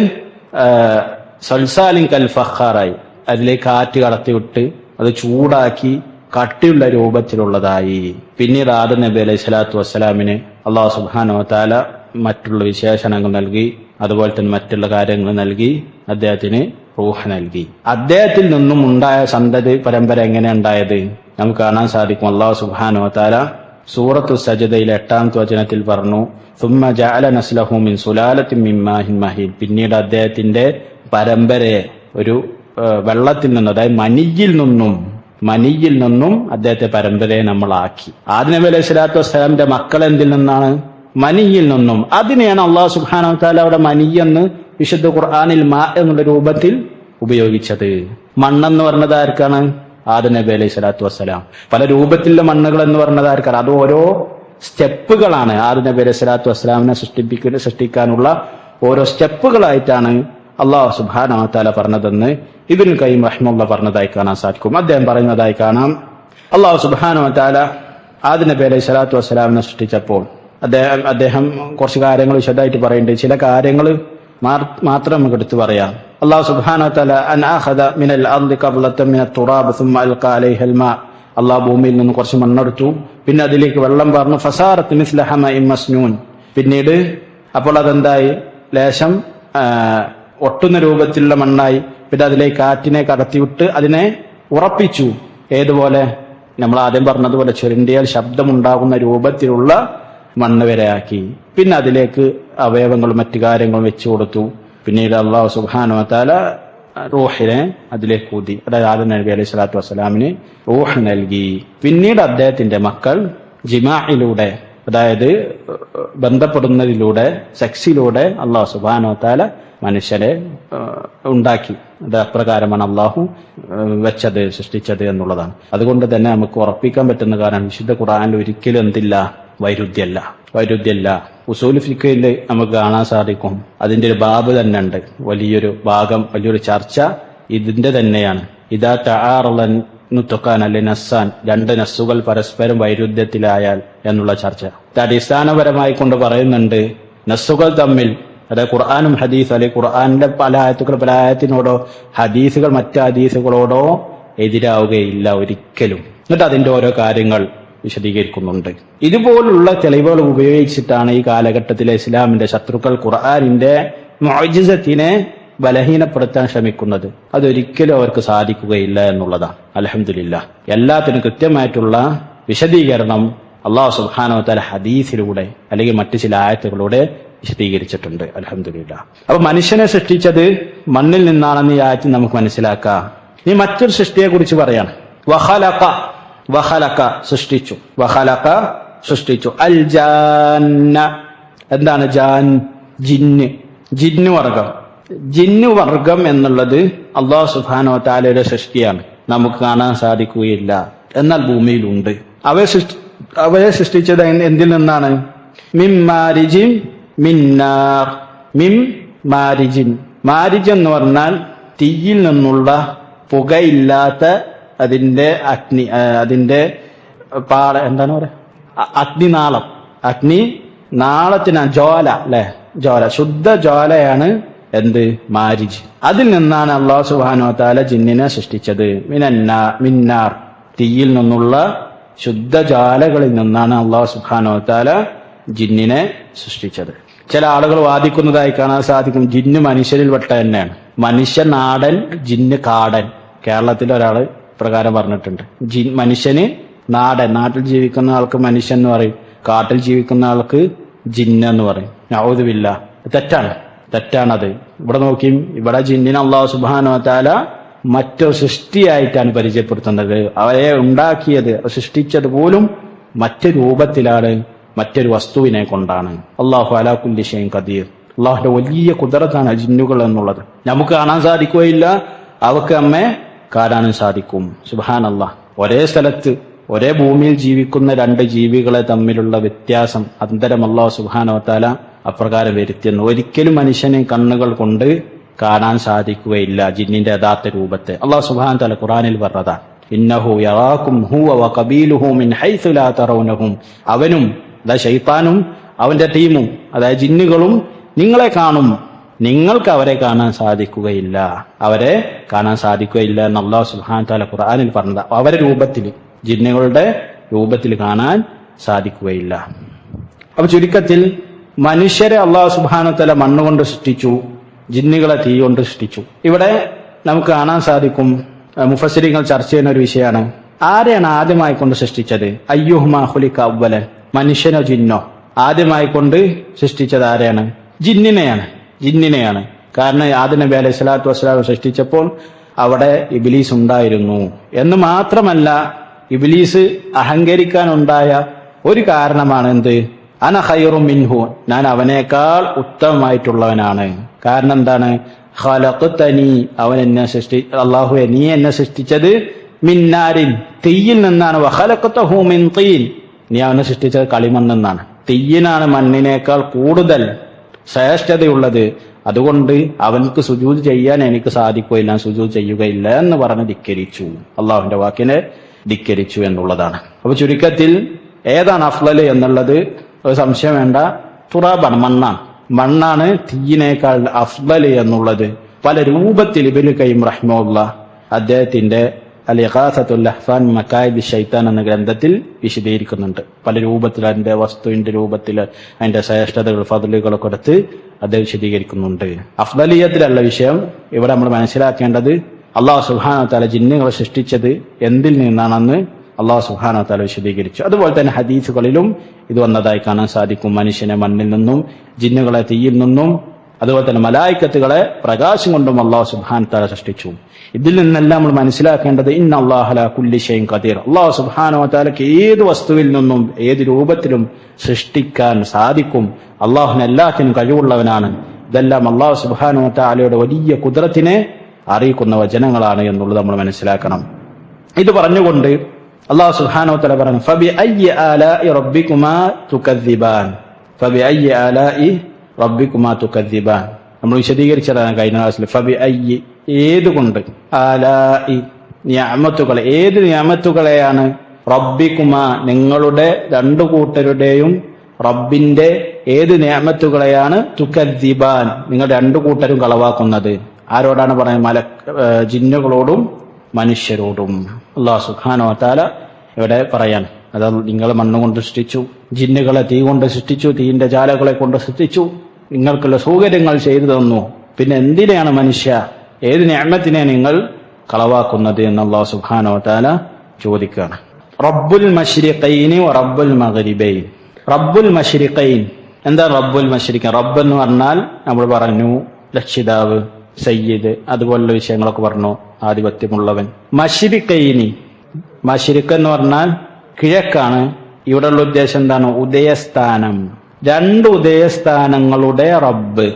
സൽസാലിൻ കൽ ഫഖാറായി. അതിലേക്ക് കാറ്റ് കടത്തിവിട്ട് അത് ചൂടാക്കി കട്ടിയുള്ള രൂപത്തിലുള്ളതായി. പിന്നീട് ആദം നബി അലൈഹി സ്വലാത്തു വസ്സലാമിന് അല്ലാഹു സുബ്ഹാനഹു വ തആല മറ്റുള്ള വിശേഷണങ്ങൾ നൽകി, അതുപോലെ തന്നെ മറ്റുള്ള കാര്യങ്ങൾ നൽകി, അദ്ദേഹത്തിന് റൂഹ് നൽകി. അദ്ദേഹത്തിൽ നിന്നും ഉണ്ടായ സന്തതി പരമ്പര എങ്ങനെ ഉണ്ടായത് നമുക്ക് കാണാൻ സാധിക്കും. അല്ലാഹു സുബ്ഹാനഹു വ തആല സൂറത്തു സജ്ദയിലെ 8-ാമത്തെ വചനത്തിൽ പറഞ്ഞു, സുമ്മ ജഅല നസ്ലഹു മിൻ സുലാലത്തിൻ മിൻ മാഹിൻ മഹീൻ, പിന്നീട് അദ്ദേഹത്തിന്റെ പരമ്പരയെ ഒരു വെള്ളത്തിൽ നിന്ന്, അതായത് മനിയിൽ നിന്നും അദ്ദേഹത്തെ പരമ്പരയെ നമ്മളാക്കി. ആദം നബി അലൈഹി സ്വലാത്തു വസ്സലാമിന്റെ മക്കൾ എന്തിൽ നിന്നാണ്? മനിയിൽ നിന്നും. അതിനെയാണ് അല്ലാഹു സുബ്ഹാനഹു വ തആല അവിടെ മനിയെന്ന് വിശുദ്ധ ഖുർആനിൽ മാ എന്നുള്ള രൂപത്തിൽ ഉപയോഗിച്ചത്. മണ്ണെന്ന് പറഞ്ഞത് ആർക്കാണ്? ആദം നബി അലൈഹി സ്വലാത്തു വസ്സലാം. പല രൂപത്തിലുള്ള മണ്ണുകൾ എന്ന് പറഞ്ഞത് ആർക്കറിയാം? അത് ഓരോ സ്റ്റെപ്പുകളാണ്. ആദം നബി അലൈഹി സ്വലാത്തു വസ്സലാമിനെ സൃഷ്ടിക്കാനുള്ള ഓരോ സ്റ്റെപ്പുകളായിട്ടാണ് അല്ലാഹു സുബ്ഹാനഹു വ തആല പറഞ്ഞതെന്ന് ഇബ്നുൽ ഖയ്യിം റഹിമഹുല്ലാഹ് പറഞ്ഞതായി കാണാൻ സാധിക്കും. അദ്ദേഹം പറയുന്നതായി കാണാം, അല്ലാഹു സുബ്ഹാനഹു വ തആല ആദം നബി അലൈഹി സ്വലാത്തു വസ്സലാമിനെ സൃഷ്ടിച്ചപ്പോൾ അദ്ദേഹം കുറച്ച് കാര്യങ്ങൾ വിശദമായിട്ട് പറയുന്നുണ്ട്. ചില കാര്യങ്ങൾ മാത്രം നമുക്ക് എടുത്തു പറയാം. അല്ലാഹു സുബ്ഹാനഹു വ തആല അൻ അഖദ മിനൽ അർളി ഖബ്ലതൻ മിനത് തുറാബ് സുമ്മ അൽഖാ അലൈഹൽ മാ. അല്ലാഹു ഭൂമിയിൽ നിന്ന് കുറച്ച് മണ്ണെടുത്തു, പിന്നെ അതിലേക്ക് വെള്ളം പറഞ്ഞു. ഫസാറത്ത് മിസ്ല ഹമഇൻ മസ്നൂൻ. പിന്നീട് അപ്പോൾ അതെന്തായി? ലേശം ഒട്ടുന്ന രൂപത്തിലുള്ള മണ്ണായി. പിന്നെ അതിലേക്ക് കാറ്റിനെ കടത്തിവിട്ട് അതിനെ ഉറപ്പിച്ചു. ഏതുപോലെ? നമ്മൾ ആദ്യം പറഞ്ഞതുപോലെ ചുരണ്ടിയാൽ ശബ്ദമുണ്ടാകുന്ന രൂപത്തിലുള്ള മണ്ണ് വരെയാക്കി. പിന്നെ അതിലേക്ക് അവയവങ്ങളും മറ്റു കാര്യങ്ങളും വെച്ചു കൊടുത്തു. പിന്നീട് അല്ലാഹു സുബ്ഹാനഹു വ തആല റൂഹിനെ അതിലേക്ക് ഊതി. അതായത് ആദം നബി അലൈഹി സ്വലാത്തു വസ്സലാമിന് റൂഹ് നൽകി. പിന്നീട് അദ്ദേഹത്തിന്റെ മക്കൾ ജിമാഇലൂടെ, അതായത് ബന്ധപ്പെടുന്നതിലൂടെ, സെക്സിലൂടെ അല്ലാഹു സുബ്ഹാനഹു വ തആല മനുഷ്യരെ ഉണ്ടാക്കി. അത് അപ്രകാരമാണ് അള്ളാഹു വെച്ചത്, സൃഷ്ടിച്ചത് എന്നുള്ളതാണ്. അതുകൊണ്ട് തന്നെ നമുക്ക് ഉറപ്പിക്കാൻ പറ്റുന്ന കാരണം വിശുദ്ധ ഖുർആനിൽ ഒരിക്കലും എന്തില്ല? വൈരുദ്ധ്യല്ല. ഉസൂൽ ഫിഖ്ഹിൽ നമുക്ക് കാണാൻ സാധിക്കും. അതിന്റെ ഒരു ബാബ് തന്നെ ഉണ്ട്, വലിയൊരു ഭാഗം, വലിയൊരു ചർച്ച ഇതിന്റെ തന്നെയാണ്. ഇദാ തആറള നുത്ഖാൻ അല്ലെ നസ്സാൻ, രണ്ട് നസ്സുകൾ പരസ്പരം വൈരുദ്ധ്യത്തിലായാൽ എന്നുള്ള ചർച്ച. ഇത് അടിസ്ഥാനപരമായി കൊണ്ട് പറയുന്നുണ്ട്, നസ്സുകൾ തമ്മിൽ, അതായത് ഖുർആനും ഹദീസ്, അല്ലെങ്കിൽ ഖുർആനിലെ പല ആയത്തിനോടോ ഹദീസുകൾ മറ്റ് ഹദീസുകളോടോ എതിരാവുകയില്ല ഒരിക്കലും. എന്നിട്ട് അതിന്റെ ഓരോ കാര്യങ്ങൾ വിശദീകരിക്കുന്നുണ്ട്. ഇതുപോലുള്ള തെളിവുകൾ ഉപയോഗിച്ചിട്ടാണ് ഈ കാലഘട്ടത്തിലെ ഇസ്ലാമിന്റെ ശത്രുക്കൾ ഖുർആനിന്റെ മുഅ്ജിസത്തിനെ ബലഹീനപ്പെടുത്താൻ ശ്രമിക്കുന്നത്. അതൊരിക്കലും അവർക്ക് സാധിക്കുകയില്ല എന്നുള്ളതാണ്. അൽഹംദുലില്ലാഹ്, എല്ലാത്തിനും കൃത്യമായിട്ടുള്ള വിശദീകരണം അല്ലാഹു സുബ്ഹാനഹു വ തആല ഹദീസിലൂടെ അല്ലെങ്കിൽ മറ്റു ചില ആയത്തുകളിലൂടെ വിശദീകരിച്ചിട്ടുണ്ട്. അൽഹംദുലില്ലാഹ്. അപ്പൊ മനുഷ്യനെ സൃഷ്ടിച്ചത് മണ്ണിൽ നിന്നാണെന്ന് ഈ ആയത്തിൽ നമുക്ക് മനസ്സിലാക്കാം. ഇനി മറ്റൊരു സൃഷ്ടിയെ കുറിച്ച് പറയാണ്. വഖലക സൃഷ്ടിച്ചു. വഖലക സൃഷ്ടിച്ചു. അൽ ജാന്ന. എന്താണ് ജാൻ? ജിന്ന് വർഗം. ജിന്ന് വർഗം എന്നുള്ളത് അല്ലാഹു സുബ്ഹാനഹു വ തആലയുടെ സൃഷ്ടിയാണ്, നമുക്ക് കാണാൻ സാധിക്കുകയില്ല, എന്നാൽ ഭൂമിയിലുണ്ട്. അവയെ സൃഷ്ടിച്ചത് എന്തിൽ നിന്നാണ്? മിൻ മാരിജിൻ മിന്നാർ. മിൻ മാരിജിൻ. മാരിജ് എന്ന് പറഞ്ഞാൽ തീയിൽ നിന്നുള്ള പുകയില്ലാത്ത അതിന്റെ അഗ്നി, അതിന്റെ എന്താണ് പറയാ, അഗ്നിനാളം. അഗ്നിനാളത്തിന് ജ്വാല, അല്ലെ? ജ്വാല, ശുദ്ധ ജ്വാലയാണ് എന്ത്? മാരിജ്. അതിൽ നിന്നാണ് അല്ലാഹു സുബ്ഹാനഹു വ തആല ജിന്നിനെ സൃഷ്ടിച്ചത്. മിന്നാർ. തീയിൽ നിന്നുള്ള ശുദ്ധ ജ്വാലകളിൽ നിന്നാണ് അല്ലാഹു സുബ്ഹാനഹു വ തആല ജിന്നിനെ സൃഷ്ടിച്ചത്. ചില ആളുകൾ വാദിക്കുന്നതായി കാണാൻ സാധിക്കും, ജിന്ന് മനുഷ്യരിൽ പെട്ട തന്നെയാണ്. മനുഷ്യ നാടൻ, ജിന്ന് കാടൻ. കേരളത്തിൽ ഒരാള് പ്രകാരം പറഞ്ഞിട്ടുണ്ട്. മനുഷ്യന് നാടൻ, നാട്ടിൽ ജീവിക്കുന്ന ആൾക്ക് മനുഷ്യൻ എന്ന് പറയും, കാട്ടിൽ ജീവിക്കുന്ന ആൾക്ക് ജിന്ന് എന്ന് പറയും. നഊദു ബില്ലാഹ്. തെറ്റാണത്. ഇവിടെ നോക്കിയും, ഇവിടെ ജിന്നിനെ അല്ലാഹു സുബ്ഹാനഹു വ തആല മറ്റൊരു സൃഷ്ടിയായിട്ടാണ് പരിചയപ്പെടുത്തുന്നത്. അവരെ ഉണ്ടാക്കിയത്, സൃഷ്ടിച്ചത് പോലും മറ്റു രൂപത്തിലാണ്, മറ്റൊരു വസ്തുവിനെ കൊണ്ടാണ്. അല്ലാഹു അലാ കുല്ലി ഷൈഇൻ ഖദീർ. അല്ലാഹുവിന്റെ വലിയ ഖുദ്റത്താണ് ജിന്നുകൾ എന്നുള്ളത്. നമുക്ക് കാണാൻ സാധിക്കുകയില്ല, അവർക്ക് നമ്മെ കാണാനും സാധിക്കും. സുബ്ഹാനല്ലാഹ്. ഒരേ സ്ഥലത്ത്, ഒരേ ഭൂമിയിൽ ജീവിക്കുന്ന രണ്ട് ജീവികളെ തമ്മിലുള്ള വ്യത്യാസം, അന്തരം അല്ലാഹു സുബ്ഹാനഹു വ തആല അപ്രകാരം വരുത്തിയെന്ന്. ഒരിക്കലും മനുഷ്യനെ കണ്ണുകൾ കൊണ്ട് കാണാൻ സാധിക്കുകയില്ല ജിന്നിന്റെ യഥാർത്ഥ രൂപത്തെ. അല്ലാഹു സുബ്ഹാനഹു വ തആല ഖുർആനിൽ പറഞ്ഞതാണ്, ഇന്നഹു യറാകും ഹുവ വഖബീലുഹു മിൻ ഹൈസു ലാ തറൗനഹും. അവനും, അതായത് ശൈത്താനും അവന്റെ ടീമും, അതായത് ജിന്നുകളും നിങ്ങളെ കാണും, നിങ്ങൾക്ക് അവരെ കാണാൻ സാധിക്കുകയില്ല, അവരെ കാണാൻ സാധിക്കുകയില്ല എന്ന് അല്ലാഹു സുബ്ഹാനഹു വ തആല ഖുർആനിൽ പറഞ്ഞത്. അവരെ രൂപത്തിൽ, ജിന്നുകളുടെ രൂപത്തിൽ കാണാൻ സാധിക്കുകയില്ല. അപ്പൊ ചുരുക്കത്തിൽ മനുഷ്യരെ അല്ലാഹു സുബ്ഹാനഹു വ തആല മണ്ണുകൊണ്ട് സൃഷ്ടിച്ചു, ജിന്നുകളെ തീ കൊണ്ട് സൃഷ്ടിച്ചു. ഇവിടെ നമുക്ക് കാണാൻ സാധിക്കും, മുഫസ്സിരീങ്ങൾ ചർച്ച ചെയ്യുന്ന ഒരു വിഷയമാണ്, ആരെയാണ് ആദ്യമായി കൊണ്ട് സൃഷ്ടിച്ചത്? അയ്യുഹുമാ ഖുലിക അവ്വലൻ, മനുഷ്യനോ ജിന്നോ? ആദ്യമായി കൊണ്ട് സൃഷ്ടിച്ചത് ആരെയാണ്? ജിന്നിനെയാണ്. കാരണം ആദം നബി അലൈഹി സ്വലാത്തു വസ്സലാം സൃഷ്ടിച്ചപ്പോൾ അവിടെ ഇബ്ലീസ് ഉണ്ടായിരുന്നു എന്ന് മാത്രമല്ല, ഇബ്ലീസ് അഹങ്കരിക്കാനുണ്ടായ ഒരു കാരണമാണ് എന്ത്? അന ഖൈറും മിൻഹു, ഞാൻ അവനേക്കാൾ ഉത്തമമായിട്ടുള്ളവനാണ്. കാരണം എന്താണ്? ഖലഖതനി, അവൻ എന്നെ അല്ലാഹുവേ നീ എന്നെ സൃഷ്ടിച്ചത് മിന്നാരിൻ, തീയിൽ നിന്നാണ്. വഖലഖതഹു മിൻ തീൻ, നീ അവനെ സൃഷ്ടിച്ചത് കളിമണ്ണിൽ നിന്നാണ്. തീയിനാണ് മണ്ണിനേക്കാൾ കൂടുതൽ ശ്രേഷ്ഠതയുള്ളത്. അതുകൊണ്ട് അവൻക്ക് സുജൂദ് ചെയ്യാൻ എനിക്ക് സാധിക്കുകയില്ല, സുജൂദ് ചെയ്യുകയില്ല എന്ന് പറഞ്ഞ് ധിക്കരിച്ചു. അള്ളാഹുവിന്റെ വാക്കിനെ ധിക്കരിച്ചു എന്നുള്ളതാണ്. അപ്പൊ ചുരുക്കത്തിൽ ഏതാണ് അഫ്ളല് എന്നുള്ളത് ഒരു സംശയം വേണ്ട, തുറാബാണ്, മണ്ണാണ് തീയിനേക്കാൾ അഫ്ളല് എന്നുള്ളത് പല രൂപത്തിൽ ഇബ്നു ഖയ്യിം റഹിമഹുല്ലാഹ് അദ്ദേഹത്തിന്റെ അൽ-ഇഗാസത്തുൽ ലഹ്ഫാൻ മകായിദ് ശൈത്താൻ എന്ന ഗ്രന്ഥത്തിൽ വിശദീകരിക്കുന്നുണ്ട്. പല രൂപത്തിൽ അതിന്റെ വസ്തുവിന്റെ രൂപത്തിൽ അതിന്റെ ശ്രേഷ്ഠതകൾ ഫദ്ലുകളൊക്കെ എടുത്ത് അദ്ദേഹം വിശദീകരിക്കുന്നുണ്ട്. അഫ്ളലിയത്തിലുള്ള വിഷയം ഇവിടെ നമ്മൾ മനസ്സിലാക്കേണ്ടത് അല്ലാഹു സുബ്ഹാനഹു വ തആല ജിന്നുകളെ സൃഷ്ടിച്ചത് എന്തിൽ നിന്നാണെന്ന് അല്ലാഹു സുബ്ഹാനഹു വ തആല വിശദീകരിച്ചു. അതുപോലെ തന്നെ ഹദീസുകളിലും ഇത് വന്നതായി കാണാൻ സാധിക്കും. മനുഷ്യനെ മണ്ണിൽ നിന്നും, ജിന്നുകളെ തീയിൽ നിന്നും, അതുപോലെ തന്നെ മലായിക്കത്തുകളെ പ്രകാശം കൊണ്ടും അല്ലാഹു സുബ്ഹാനഹു വ തആല സൃഷ്ടിച്ചു. ഇതിൽ നിന്നെല്ലാം നമ്മൾ മനസ്സിലാക്കേണ്ടത് ഇന്ന അല്ലാഹ അലാ കുല്ലി ഷൈഇൻ ഖദീർ, അല്ലാഹു സുബ്ഹാനഹു വ തആലക്ക് ഏത് വസ്തുവിൽ നിന്നും ഏത് രൂപത്തിലും സൃഷ്ടിക്കാൻ സാധിക്കും. അല്ലാഹുവിന് എല്ലാത്തിനും കഴിവുള്ളവനാണ്. ഇതെല്ലാം അല്ലാഹു സുബ്ഹാനഹു വ തആലയുടെ വലിയ ഖുദ്റത്തിനെ അറിയിക്കുന്ന വചനങ്ങളാണ് എന്നുള്ളത് നമ്മൾ മനസ്സിലാക്കണം. ഇത് പറഞ്ഞുകൊണ്ട് അല്ലാഹു സുബ്ഹാനഹു വ തആല പറഞ്ഞു ഫബിഅയ്യി ആലാഇ റബ്ബികുമാ തുകദ്ദിബാൻ, ഫബിഅയ്യി ആലാഇ റബ്ബികുമാ തുകദ്ദിബാൻ. നമ്മൾ വിശദീകരിച്ചതാണ് കഴിഞ്ഞ ക്ലാസ്സിൽ. ഫബിഅയ്യി, ഏതുകൊണ്ട്, ആലാഇ, നിഅമത്തുകളെ, ഏത് നിഅമത്തുകളെയാണ്, റബ്ബികുമാ, നിങ്ങളുടെ രണ്ടു കൂട്ടരുടെയും റബ്ബിന്റെ ഏത് നിഅമത്തുകളെയാണ്, തുകദ്ദിബാൻ, നിങ്ങൾ രണ്ടു കൂട്ടരും കളവാക്കുന്നത്. ആരോടാണ് പറയുന്നത്? ജിന്നുകളോടും മനുഷ്യരോടും. അല്ലാഹു സുബ്ഹാനഹു വ തആല ഇവിടെ പറയാണ്, അതായത് നിങ്ങൾ മണ്ണുകൊണ്ട് സൃഷ്ടിച്ചു, ജിന്നുകളെ തീ കൊണ്ട് സൃഷ്ടിച്ചു, തീയിന്റെ ജാലകളെ കൊണ്ട് സൃഷ്ടിച്ചു, നിങ്ങൾക്കുള്ള സൗകര്യങ്ങൾ ചെയ്തു തന്നു, പിന്നെ എന്തിനെയാണ് മനുഷ്യ, ഏത് നിഅമത്തിനെ നിങ്ങൾ കളവാക്കുന്നത് എന്ന് അല്ലാഹു സുബ്ഹാനഹു വ തആല ചോദിക്കുകയാണ്. റബ്ബുൽ മശ്രിഖൈനി വ റബ്ബുൽ മഗ്രിബൈൻ. റബ്ബുൽ മശ്രിഖൈൻ, എന്താ റബ്ബുൽ മശ്രിഖൈൻ? റബ്ബ് എന്ന് പറഞ്ഞാൽ നമ്മൾ പറഞ്ഞു രക്ഷിതാവ്, സയ്യിദ്, അതുപോലുള്ള വിഷയങ്ങളൊക്കെ പറഞ്ഞു, ആധിപത്യമുള്ളവൻ. മശ്രിഖൈനി, മശ്രിഖ് എന്ന് പറഞ്ഞാൽ കിഴക്കാണ്. ഇവിടെയുള്ള ഉദ്ദേശം എന്താണ്? ഉദയസ്ഥാനം. രണ്ട് ഉദയസ്ഥാനങ്ങളുടെ റബ്ബ്,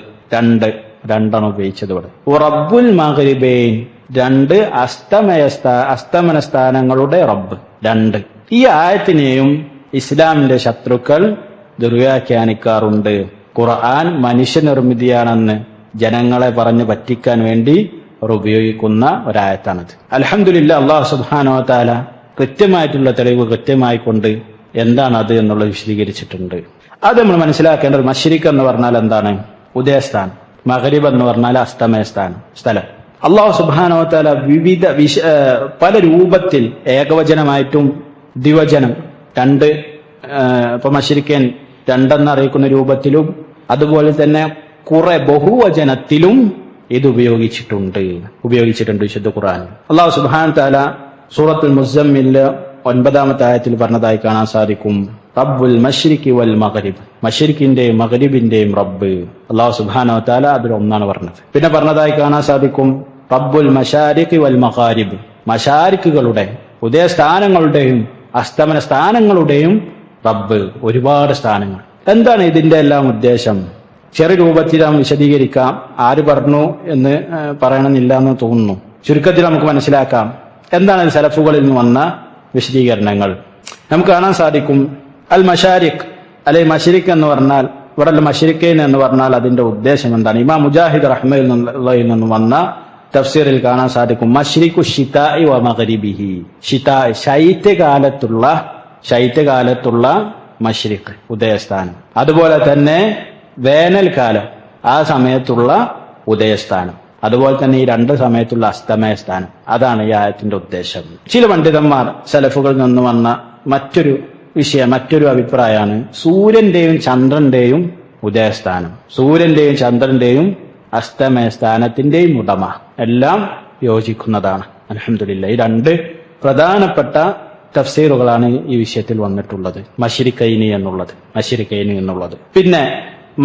രണ്ടാണ് ഉപയോഗിച്ചത് ഇവിടെ. റബ്ബുൽ മഗ്രിബൈൻ, രണ്ട് അസ്തമന സ്ഥാനങ്ങളുടെ റബ്ബ്, രണ്ട്. ഈ ആയത്തിനെയും ഇസ്ലാമിന്റെ ശത്രുക്കൾ ദുർവ്യാഖ്യാനിക്കാറുണ്ട്. ഖുർആൻ മനുഷ്യനിർമ്മിതിയാണെന്ന് ജനങ്ങളെ പറഞ്ഞു പറ്റിക്കാൻ വേണ്ടി അവർ ഉപയോഗിക്കുന്ന ഒരായത്താണത്. അൽഹംദുലില്ലാഹ്, അല്ലാഹു സുബ്ഹാനഹു വ തആല കൃത്യമായിട്ടുള്ള തെളിവ് കൃത്യമായിക്കൊണ്ട് എന്താണ് അത് എന്നുള്ളത് വിശദീകരിച്ചിട്ടുണ്ട്. അത് നമ്മൾ മനസ്സിലാക്കേണ്ടത്, മശ്രിഖ് എന്ന് പറഞ്ഞാൽ എന്താണ്? ഉദയസ്ഥാനം. മഗ്രിബ് എന്ന് പറഞ്ഞാൽ അസ്തമയസ്ഥാനം, സ്ഥലം. അല്ലാഹു സുബ്ഹാനഹു വ തആല വിവിധ പല രൂപത്തിൽ, ഏകവചനമായിട്ടും ദ്വിവചനം, രണ്ട്, ഇപ്പൊ മശ്രിഖൻ രണ്ടെന്ന് അറിയിക്കുന്ന രൂപത്തിലും, അതുപോലെ തന്നെ കുറെ ബഹുവചനത്തിലും ഇത് ഉപയോഗിച്ചിട്ടുണ്ട് വിശുദ്ധ ഖുർആൻ. അല്ലാഹു സുബ്ഹാനഹു വ തആല സൂറത്തുൽ മുസമ്മിൽ 9-ാമത്തെ ആയത്തിൽ പറഞ്ഞതായി കാണാൻ സാധിക്കും, റബ്ബുൽ മശ്രിഖി വൽ മഗ്രിബ്, മശ്രിഖിന്റെയും മഗ്രിബിന്റെയും റബ്ബ്. അല്ലാഹു സുബ്ഹാനഹു വ തആല അതിൽ ഒന്നാണ് പറഞ്ഞത്. പിന്നെ പറഞ്ഞതായി കാണാൻ സാധിക്കും റബ്ബുൽ മശാരിഖി വൽ മഗാരിബ്, മശാരിഖുകളുടെ, ഉദയസ്ഥാനങ്ങളുടെയും അസ്തമന സ്ഥാനങ്ങളുടെയും റബ്ബ്. ഒരുപാട് സ്ഥാനങ്ങൾ. എന്താണ് ഇതിന്റെ എല്ലാം ഉദ്ദേശം? ചെറിയ രൂപത്തിൽ നാം വിശദീകരിക്കാം. ആര് പറഞ്ഞു എന്ന് പറയണമെന്നില്ല എന്ന് തോന്നുന്നു. ചുരുക്കത്തിൽ നമുക്ക് മനസ്സിലാക്കാം എന്താണ് സലഫുകളിൽ നിന്ന് വന്ന വിശദീകരണങ്ങൾ. നമുക്ക് കാണാൻ സാധിക്കും അൽ മശാരിഖ്, അല്ലെ മശ്രിഖ് എന്ന് പറഞ്ഞാൽ, ഇവിടെ മശ്രിഖൈൻ എന്ന് പറഞ്ഞാൽ അതിന്റെ ഉദ്ദേശം എന്താണ്? ഇമാം മുജാഹിദ് റഹ്മത്തുള്ളാഹിൽ നിന്നും വന്ന തഫ്സീറിൽ കാണാൻ സാധിക്കും മശ്രിഖു ശിതാഇ വ മഗ്രിബിഹി, ശൈത്യകാലത്തുള്ള മശ്രിഖ്, ഉദയസ്ഥാനം. അതുപോലെ തന്നെ വേനൽക്കാലം, ആ സമയത്തുള്ള ഉദയസ്ഥാനം. അതുപോലെ തന്നെ ഈ രണ്ട് സമയത്തുള്ള അസ്തമയ സ്ഥാനം. അതാണ് ഈ ആയത്തിന്റെ ഉദ്ദേശം. ചില പണ്ഡിതന്മാർ സലഫുകളിൽ നിന്ന് വന്ന മറ്റൊരു അഭിപ്രായമാണ് സൂര്യന്റെയും ചന്ദ്രന്റെയും ഉദയസ്ഥാനം, സൂര്യന്റെയും ചന്ദ്രന്റെയും അസ്തമയ സ്ഥാനത്തിന്റെയും ഉടമ എല്ലാം യോജിക്കുന്നതാണ്. അൽഹംദുലില്ലാഹ്, ഈ രണ്ട് പ്രധാനപ്പെട്ട തഫ്സീറുകളാണ് ഈ വിഷയത്തിൽ വന്നിട്ടുള്ളത്. മശ്രിഖൈനി എന്നുള്ളത്. പിന്നെ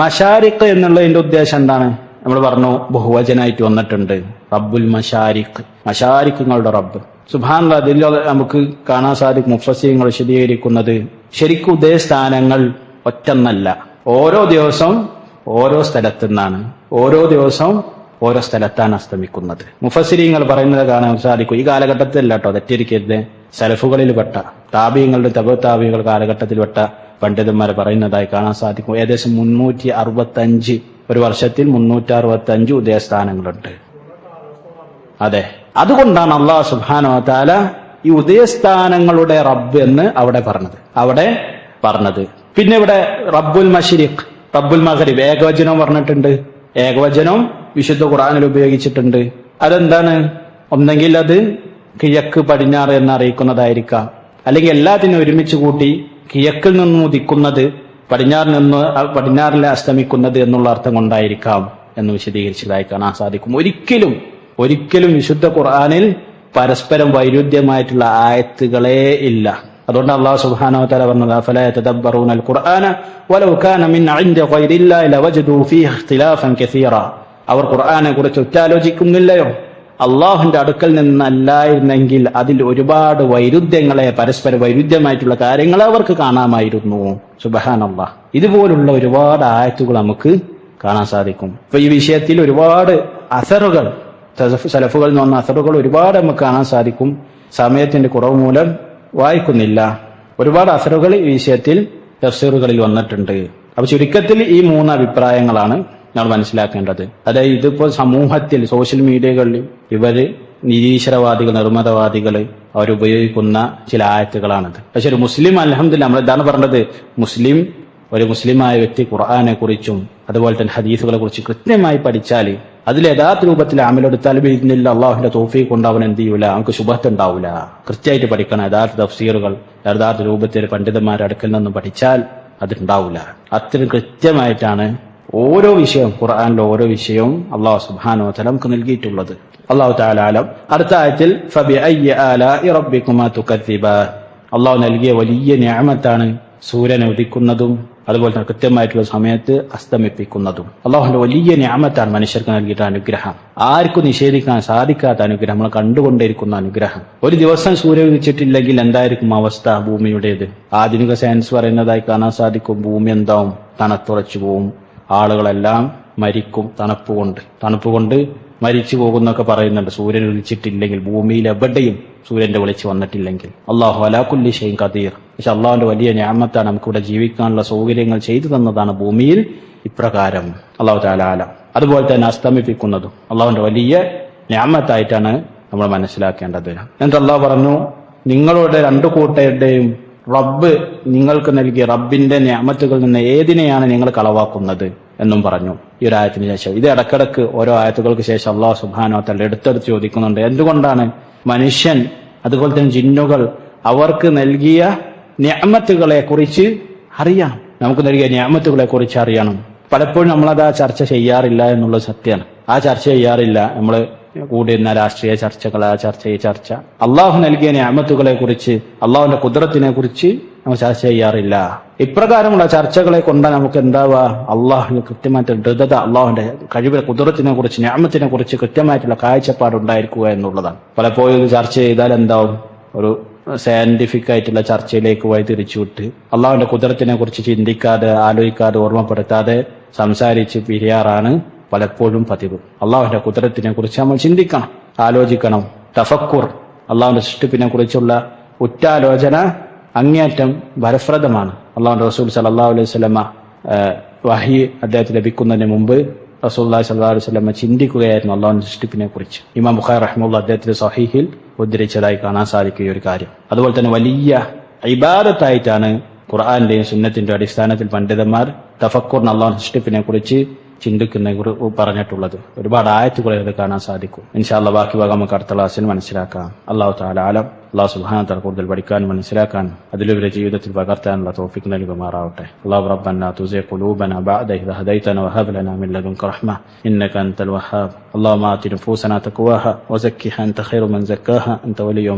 മശാരിഖ് എന്നുള്ളതിന്റെ ഉദ്ദേശം എന്താണ്? നമ്മൾ പറഞ്ഞു ബഹുവചനായിട്ട് വന്നിട്ടുണ്ട്. റബ്ബുൽ മശാരിഖ്, മശാരിഖുകളുടെ റബ്ബ്. സുബ്ഹാനല്ലാഹ്, അതിൽ നമുക്ക് കാണാൻ സാധിക്കും മുഫസ്സിറുകൾ വിശദീകരിക്കുന്നത് ശരിക്കും ഉദയസ്ഥാനങ്ങൾ ഒറ്റന്നല്ല, ഓരോ ദിവസവും ഓരോ സ്ഥലത്തു നിന്നാണ്, ഓരോ ദിവസവും ഓരോ സ്ഥലത്താണ് അസ്തമിക്കുന്നത്. മുഫസ്സിരീങ്ങൾ പറയുന്നത് കാണാൻ സാധിക്കും. ഈ കാലഘട്ടത്തിലല്ല കേട്ടോ, തെറ്റിരിക്കരുത്. സലഫുകളിൽ പെട്ട താബീങ്ങളുടെ താബികൾ കാലഘട്ടത്തിൽപ്പെട്ട പണ്ഡിതന്മാരെ പറയുന്നതായി കാണാൻ സാധിക്കും. ഏകദേശം 365 ഒരു വർഷത്തിൽ 365 ഉദയസ്ഥാനങ്ങളുണ്ട്. അതെ, അതുകൊണ്ടാണ് അല്ലാഹു സുബ്ഹാനഹു വ തആല ഈ ഉദയസ്ഥാനങ്ങളുടെ റബ്ബ് എന്ന് അവിടെ പറഞ്ഞത്. പിന്നെ ഇവിടെ റബ്ബുൽ മശ്രിഖ്, റബ്ബുൽ മഗ്രിബ് ഏകവചനം പറഞ്ഞിട്ടുണ്ട്. ഏകവചനം വിശുദ്ധ ഖുർആനിൽ ഉപയോഗിച്ചിട്ടുണ്ട്. അതെന്താണ്? ഒന്നെങ്കിൽ അത് കിഴക്ക് പടിഞ്ഞാറ് എന്ന് അറിയിക്കുന്നതായിരിക്കാം, അല്ലെങ്കിൽ എല്ലാത്തിനും ഒരുമിച്ച് കൂട്ടി കിഴക്കിൽ നിന്ന് ഉദിക്കുന്നത് പടിഞ്ഞാറിൽ അസ്തമിക്കുന്നത് എന്നുള്ള അർത്ഥം കൊണ്ടായിരിക്കാം എന്ന് വിശദീകരിച്ചതായി കാണാൻ സാധിക്കും. ഒരിക്കലും വിശുദ്ധ ഖുർആനിൽ പരസ്പരം വൈരുദ്ധ്യമായിട്ടുള്ള ആയത്തുകളേ ഇല്ല. അതുകൊണ്ട് അല്ലാഹു സുബ്ഹാനഹു വ തആല പറഞ്ഞത് അഫലാ യതദബ്ബറൂനൽ ഖുർആന വലൗ കാന മിൻ ഇൻദി ഗൈരില്ലാഹി ലവജദൂ ഫീഹി ഇഖ്തിലാഫൻ കസീറാ. അവർ ഖുർആനെ കുറിച്ച് ഉറ്റാലോചിക്കുന്നില്ലയോ? അള്ളാഹുവിന്റെ അടുക്കൽ നിന്നല്ലായിരുന്നെങ്കിൽ അതിൽ ഒരുപാട് പരസ്പര വൈരുദ്ധ്യമായിട്ടുള്ള കാര്യങ്ങൾ അവർക്ക് കാണാമായിരുന്നു. സുബ്ഹാനല്ലാഹ്. ഇതുപോലുള്ള ഒരുപാട് ആയത്തുകൾ നമുക്ക് കാണാൻ സാധിക്കും. ഇപ്പൊ ഈ വിഷയത്തിൽ ഒരുപാട് അസറുകൾ, സലഫുകളിൽ നിന്ന് വന്ന അസറുകൾ ഒരുപാട് നമുക്ക് കാണാൻ സാധിക്കും. സമയത്തിന്റെ കുറവ് മൂലം വായിക്കുന്നില്ല. ഒരുപാട് അസറുകൾ ഈ വിഷയത്തിൽ തഫ്സീറുകളിൽ വന്നിട്ടുണ്ട്. അപ്പൊ ചുരുക്കത്തിൽ ഈ 3 അഭിപ്രായങ്ങളാണ് നമ്മൾ മനസ്സിലാക്കേണ്ടത്. അതായത് ഇതിപ്പോ സമൂഹത്തിൽ സോഷ്യൽ മീഡിയകളിൽ ഇവര് നിരീശ്വരവാദികൾ, നിർമ്മതവാദികൾ അവരുപയോഗിക്കുന്ന ചില ആയത്തുകളാണത്. പക്ഷെ ഒരു മുസ്ലിം അൽഹംദുലില്ലാഹ് നമ്മൾ ഇതാണ് പറഞ്ഞത്, ഒരു മുസ്ലിമായ വ്യക്തി ഖുർആനെ കുറിച്ചും അതുപോലെ തന്നെ ഹദീസുകളെ കുറിച്ച് കൃത്യമായി പഠിച്ചാൽ അതിൽ യഥാർത്ഥ രൂപത്തിൽ അമലെടുത്താൽ ബിഇദ്നില്ല അള്ളാഹുവിന്റെ തൗഫീഖ് കൊണ്ട് അവൻ എന്ത് ചെയ്യൂല, അവർക്ക് ശുബഹത്ത് ഉണ്ടാവില്ല. കൃത്യമായിട്ട് പഠിക്കണം. യഥാർത്ഥ തഫ്സീറുകൾ യഥാർത്ഥ രൂപത്തിൽ പണ്ഡിതന്മാരുടെ അടുക്കൽ നിന്നും പഠിച്ചാൽ അതുണ്ടാവില്ല. അത്രയും കൃത്യമായിട്ടാണ് ഓരോ വിഷയവും, ഖുർആനിലെ ഓരോ വിഷയവും അല്ലാഹു സുബ്ഹാനഹു വ തആല നമുക്ക് നൽകിയിട്ടുള്ളത്. അല്ലാഹു തആല ആലം. അടുത്ത ആയത്തിൽ ഫബിഅയ്യി ആലാഇ റബ്ബികുമാ തുകദ്ദിബാൻ. അല്ലാഹു നൽകിയ വലിയ നിഅമത്താണ് സൂര്യനെ ഉദിക്കുന്നതും അതുപോലെ തന്നെ കൃത്യമായിട്ടുള്ള സമയത്ത് അസ്തമിപ്പിക്കുന്നതും. അല്ലാഹുവിന്റെ വലിയ നിഅമത്താണ് മനുഷ്യർക്ക് നൽകിയിട്ട് അനുഗ്രഹം. ആർക്കും നിഷേധിക്കാൻ സാധിക്കാത്ത അനുഗ്രഹം, നമ്മൾ കണ്ടുകൊണ്ടിരിക്കുന്ന അനുഗ്രഹം. ഒരു ദിവസം സൂര്യൻ ഉദിച്ചിട്ടില്ലെങ്കിൽ എന്തായിരിക്കും അവസ്ഥ ഭൂമിയുടേത്? ആധുനിക സയൻസ് പറയുന്നതായി കാണാൻ സാധിക്കും. ഭൂമി എന്താവും? തണുത്തുറച്ചു പോവും. ആളുകളെല്ലാം മരിക്കും തണുപ്പ് കൊണ്ട് മരിച്ചു പോകുന്നൊക്കെ പറയുന്നുണ്ട്. സൂര്യൻ ഉദിച്ചിട്ടില്ലെങ്കിൽ, ഭൂമിയിൽ എവിടെയും സൂര്യന്റെ വെളിച്ചം വന്നിട്ടില്ലെങ്കിൽ. അല്ലാഹു അലാ കുല്ലി ഷൈഇൻ ഖദീർ. പക്ഷെ അള്ളാഹുവിന്റെ വലിയ നിഅമത്താണ് നമുക്കിവിടെ ജീവിക്കാനുള്ള സൗകര്യങ്ങൾ ചെയ്തു തന്നതാണ് ഭൂമിയിൽ ഇപ്രകാരം. അല്ലാഹു തആല ആലം. അതുപോലെ തന്നെ അസ്തമിപ്പിക്കുന്നതും അള്ളാഹുവിന്റെ വലിയ നിഅമത്തായിട്ടാണ് നമ്മൾ മനസ്സിലാക്കേണ്ടത്. എന്നിട്ട് അള്ളാഹു പറഞ്ഞു, നിങ്ങളുടെ 2 കൂട്ടരുടെയും റബ്ബ് നിങ്ങൾക്ക് നൽകിയ റബ്ബിന്റെ നിഅമത്തുകളിൽ നിന്ന് ഏതിനെയാണ് നിങ്ങൾ കളവാക്കുന്നത് എന്നും പറഞ്ഞു ഈ ഒരു ആയത്തിന് ശേഷം. ഇത് ഇടക്കിടക്ക് ഓരോ ആയത്തുകൾക്ക് ശേഷം അല്ലാഹു സുബ്ഹാനഹു വ തആല എടുത്തെടുത്ത് ചോദിക്കുന്നുണ്ട്. എന്തുകൊണ്ടാണ് മനുഷ്യൻ അതുപോലെ തന്നെ ജിന്നുകൾ അവർക്ക് നൽകിയ നിഅമത്തുകളെ കുറിച്ച് അറിയാം, നമുക്ക് നൽകിയ നിഅമത്തുകളെ കുറിച്ച് അറിയണം. പലപ്പോഴും നമ്മളത് ആ ചർച്ച ചെയ്യാറില്ല എന്നുള്ളത് സത്യമാണ്. ആ ചർച്ച ചെയ്യാറില്ല. നമ്മൾ കൂടിയിരുന്ന രാഷ്ട്രീയ ചർച്ചകൾ, ആ ചർച്ച, ഈ ചർച്ച, അള്ളാഹു നൽകിയ നിഅമത്തുകളെ കുറിച്ച്, അള്ളാഹുവിന്റെ ഖുദ്റത്തിനെ കുറിച്ച് നമ്മൾ ചർച്ച ചെയ്യാറില്ല. ഇപ്രകാരമുള്ള ചർച്ചകളെ കൊണ്ടാണ് നമുക്ക് എന്താവുക? അള്ളാഹുവിന് കൃത്യമായിട്ട് ദൃഢത, അള്ളാഹുവിന്റെ കഴിവ്, ഖുദ്റത്തിനെ കുറിച്ച്, നിഅമത്തിനെ കുറിച്ച് കൃത്യമായിട്ടുള്ള കാഴ്ചപ്പാട് ഉണ്ടായിരിക്കുക എന്നുള്ളതാണ്. പലപ്പോഴും ഇത് ചർച്ച ചെയ്താൽ എന്താവും? ഒരു സയന്റിഫിക് ആയിട്ടുള്ള ചർച്ചയിലേക്ക് വഴി തിരിച്ചുവിട്ട് അള്ളാഹുവിന്റെ ഖുദ്റത്തിനെ കുറിച്ച് ചിന്തിക്കാതെ, ആലോചിക്കാതെ, ഓർമ്മപ്പെടുത്താതെ സംസാരിച്ച് പിരിയാറാണ് പലപ്പോഴും പതിവ്. അള്ളാഹുവിന്റെ ഖുദ്റത്തിനെ കുറിച്ച് നമ്മൾ ചിന്തിക്കണം, ആലോചിക്കണം. തഫക്കുർ, അള്ളാഹുവിന്റെ സൃഷ്ടിപ്പിനെ കുറിച്ചുള്ള ഉറ്റാലോചന അങ്ങേയറ്റം ഫലപ്രദമാണ്. അള്ളാഹുവിന്റെ റസൂൽ സല്ലല്ലാഹു അലൈഹി വസല്ലമ വഹി അദ്ദേഹത്തിന് ലഭിക്കുന്നതിന് മുമ്പ് റസൂലുള്ളാഹി സ്വല്ലല്ലാഹു അലൈഹി വസല്ലമ ചിന്തിക്കുകയായിരുന്നു അള്ളാഹുവിന്റെ സൃഷ്ടിപ്പിനെ കുറിച്ച്. ഇമാം ബുഖാരി റഹിമഹുല്ലാഹ് അദ്ദേഹത്തിന്റെ സ്വഹീഹിൽ ഉദ്ധരിച്ചതായി കാണാൻ സാധിക്കും ഈ ഒരു കാര്യം. അതുപോലെ തന്നെ വലിയ ഇബാദത്തായിട്ടാണ് ഖുർആന്റെയും സുന്നത്തിന്റെയും അടിസ്ഥാനത്തിൽ പണ്ഡിതന്മാർ തഫക്കുറിന്, അള്ളാഹുവിന്റെ സൃഷ്ടിപ്പിനെ കുറിച്ച് ചിന്തിക്കുന്ന പറഞ്ഞിട്ടുള്ളത്. ഒരുപാട് ആയത്തുകൾ ഇത് കാണാൻ സാധിക്കും. ഇൻഷാ അല്ലാഹ് ബാക്കി ഭാഗം നമുക്ക് അടുത്ത ക്ലാസ്സിൽ മനസ്സിലാക്കാം. അല്ലാഹു തആല ആലം. അല്ലാഹു സുബ്ഹാനഹു വ തആല കൂടുതൽ പഠിക്കാനും മനസ്സിലാക്കാനും അതിലുപരി ജീവിതത്തിൽ പകർത്താനുള്ള തൗഫീഖ് നൽകുമാറാവട്ടെ. അല്ലാഹു റബ്ബനാ തുസിഗ് ഖുലൂബനാ ബഅദ ഇദ് ഹദൈതനാ വഹബ് ലനാ മിൻ ലദുൻക റഹ്മ ഇന്നക അൻതൽ വഹ്ഹാബ്. അല്ലാഹുമ്മ ആതി നുഫൂസനാ തഖ്വാഹാ വസക്കിഹാ അൻത ഖൈറു മൻ സക്കാഹാ അൻത വലിയ്യുഹാ